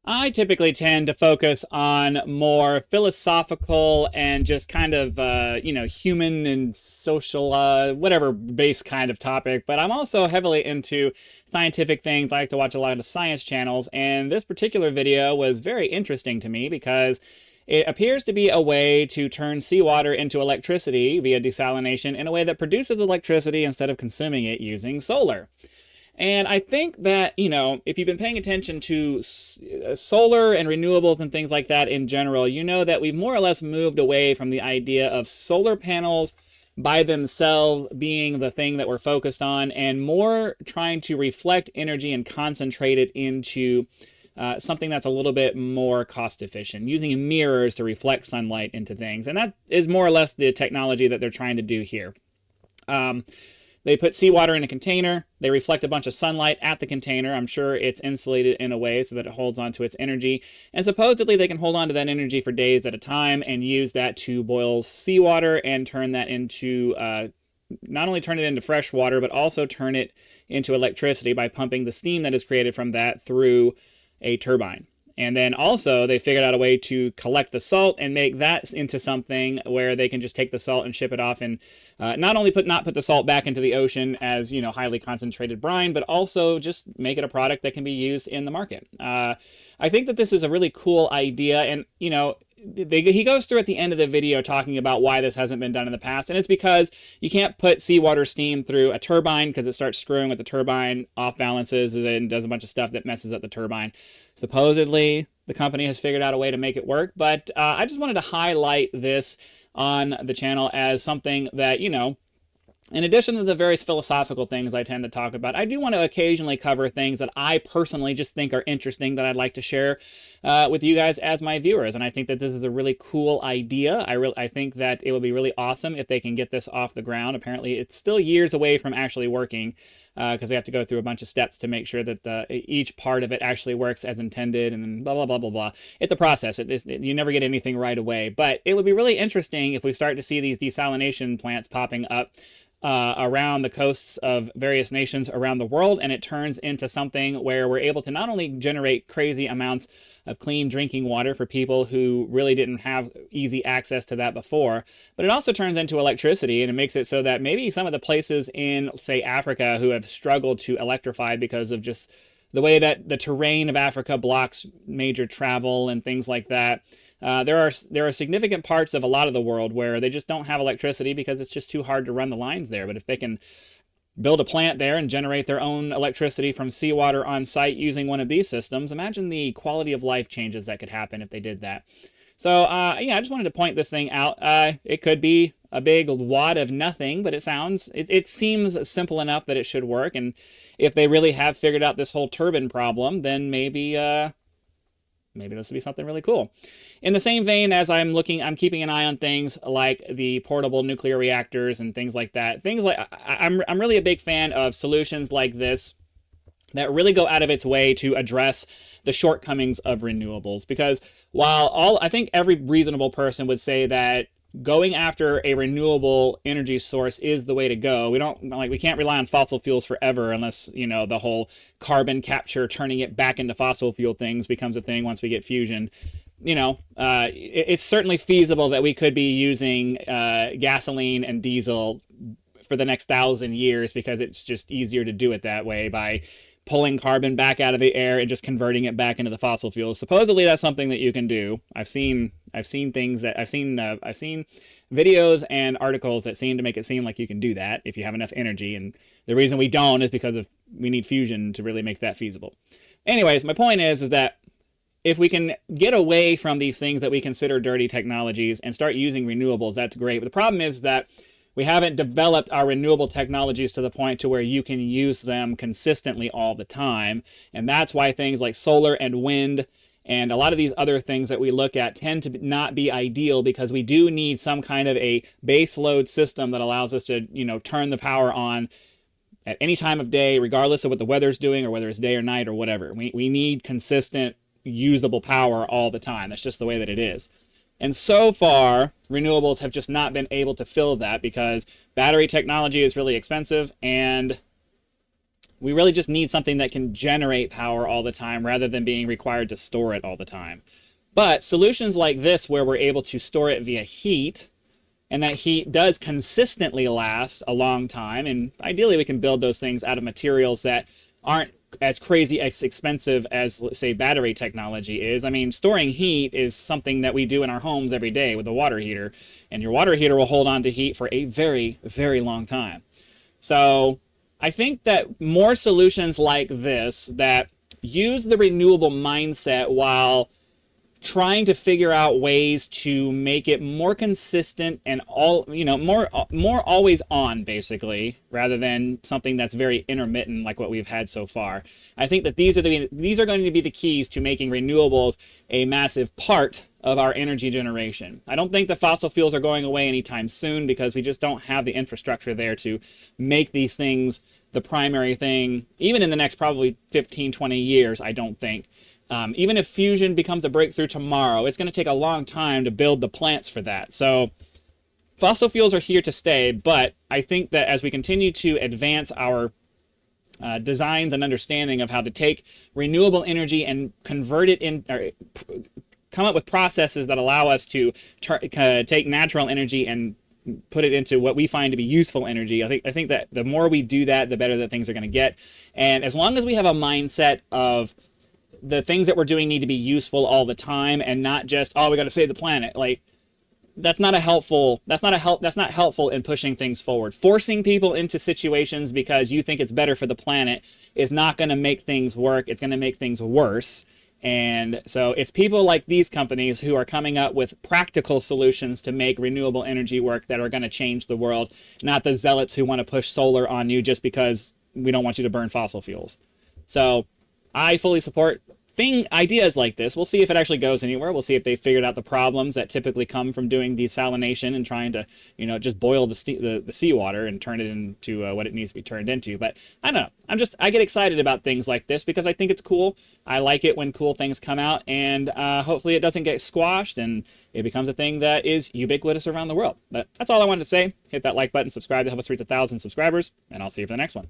I typically tend to focus on more philosophical and just kind of, human and social, whatever base kind of topic. But I'm also heavily into scientific things. I like to watch a lot of science channels. And this particular video was very interesting to me because it appears to be a way to turn seawater into electricity via desalination in a way that produces electricity instead of consuming it using solar. And I think that, if you've been paying attention to solar and renewables and things like that in general, you know that we've more or less moved away from the idea of solar panels by themselves being the thing that we're focused on and more trying to reflect energy and concentrate it into something that's a little bit more cost efficient, using mirrors to reflect sunlight into things. And that is more or less the technology that they're trying to do here. They put seawater in a container. They reflect a bunch of sunlight at the container. I'm sure it's insulated in a way so that it holds on to its energy. And supposedly they can hold on to that energy for days at a time and use that to boil seawater and turn that into, not only turn it into fresh water, but also turn it into electricity by pumping the steam that is created from that through a turbine. And then also they figured out a way to collect the salt and make that into something where they can just take the salt and ship it off and not put the salt back into the ocean as, highly concentrated brine, but also just make it a product that can be used in the market. I think that this is a really cool idea. And, he goes through at the end of the video talking about why this hasn't been done in the past. And it's because you can't put seawater steam through a turbine because it starts screwing with the turbine, off balances, and does a bunch of stuff that messes up the turbine. Supposedly, the company has figured out a way to make it work. But I just wanted to highlight this on the channel as something that, in addition to the various philosophical things I tend to talk about, I do want to occasionally cover things that I personally just think are interesting that I'd like to share with you guys as my viewers. And I think that this is a really cool idea. I think that it would be really awesome if they can get this off the ground. Apparently, it's still years away from actually working because they have to go through a bunch of steps to make sure that each part of it actually works as intended and blah, blah, blah, blah, blah. It's a process. You never get anything right away. But it would be really interesting if we start to see these desalination plants popping up around the coasts of various nations around the world, and it turns into something where we're able to not only generate crazy amounts of clean drinking water for people who really didn't have easy access to that before, but it also turns into electricity, and it makes it so that maybe some of the places in, say, Africa who have struggled to electrify because of just the way that the terrain of Africa blocks major travel and things like that. There are significant parts of a lot of the world where they just don't have electricity because it's just too hard to run the lines there. But if they can build a plant there and generate their own electricity from seawater on site using one of these systems, imagine the quality of life changes that could happen if they did that. So, I just wanted to point this thing out. It could be a big wad of nothing, but it seems simple enough that it should work. And if they really have figured out this whole turbine problem, then maybe this would be something really cool. In the same vein as I'm keeping an eye on things like the portable nuclear reactors and things like that. I'm really a big fan of solutions like this that really go out of its way to address the shortcomings of renewables. Because while I think every reasonable person would say that going after a renewable energy source is the way to go. We can't rely on fossil fuels forever unless, the whole carbon capture, turning it back into fossil fuel things becomes a thing once we get fusion. It's certainly feasible that we could be using gasoline and diesel for the next 1,000 years because it's just easier to do it that way by pulling carbon back out of the air and just converting it back into the fossil fuels. Supposedly that's something that you can do. I've seen videos and articles that seem to make it seem like you can do that if you have enough energy. And the reason we don't is because we need fusion to really make that feasible. Anyways, my point is that if we can get away from these things that we consider dirty technologies and start using renewables, that's great. But the problem is that we haven't developed our renewable technologies to the point to where you can use them consistently all the time. And that's why things like solar and wind and a lot of these other things that we look at tend to not be ideal because we do need some kind of a base load system that allows us to, turn the power on at any time of day, regardless of what the weather's doing or whether it's day or night or whatever. We need consistent, usable power all the time. That's just the way that it is. And so far, renewables have just not been able to fill that because battery technology is really expensive and We really just need something that can generate power all the time rather than being required to store it all the time. But solutions like this, where we're able to store it via heat, and that heat does consistently last a long time, and ideally we can build those things out of materials that aren't as crazy as expensive as, let's say, battery technology is. I mean, storing heat is something that we do in our homes every day with a water heater, and your water heater will hold on to heat for a very, very long time. So I think that more solutions like this that use the renewable mindset while trying to figure out ways to make it more consistent and more always on, basically, rather than something that's very intermittent like what we've had so far. I think that these are going to be the keys to making renewables a massive part of our energy generation. I don't think the fossil fuels are going away anytime soon, because we just don't have the infrastructure there to make these things the primary thing, even in the next probably 15, 20 years, I don't think. Even if fusion becomes a breakthrough tomorrow, it's going to take a long time to build the plants for that. So fossil fuels are here to stay, but I think that as we continue to advance our designs and understanding of how to take renewable energy and convert it in, or come up with processes that allow us to take natural energy and put it into what we find to be useful energy. I think that the more we do that, the better that things are going to get. And as long as we have a mindset of the things that we're doing need to be useful all the time, and not just, oh, we got to save the planet. Like, that's not helpful in pushing things forward. Forcing people into situations because you think it's better for the planet is not going to make things work. It's going to make things worse. And so it's people like these companies who are coming up with practical solutions to make renewable energy work that are going to change the world, not the zealots who want to push solar on you just because we don't want you to burn fossil fuels. So I fully support ideas like this. We'll see if it actually goes anywhere. We'll see if they figured out the problems that typically come from doing desalination and trying to, just boil the seawater and turn it into what it needs to be turned into. But I don't know. I get excited about things like this because I think it's cool. I like it when cool things come out, and hopefully it doesn't get squashed and it becomes a thing that is ubiquitous around the world. But that's all I wanted to say. Hit that like button, subscribe to help us reach 1,000 subscribers, and I'll see you for the next one.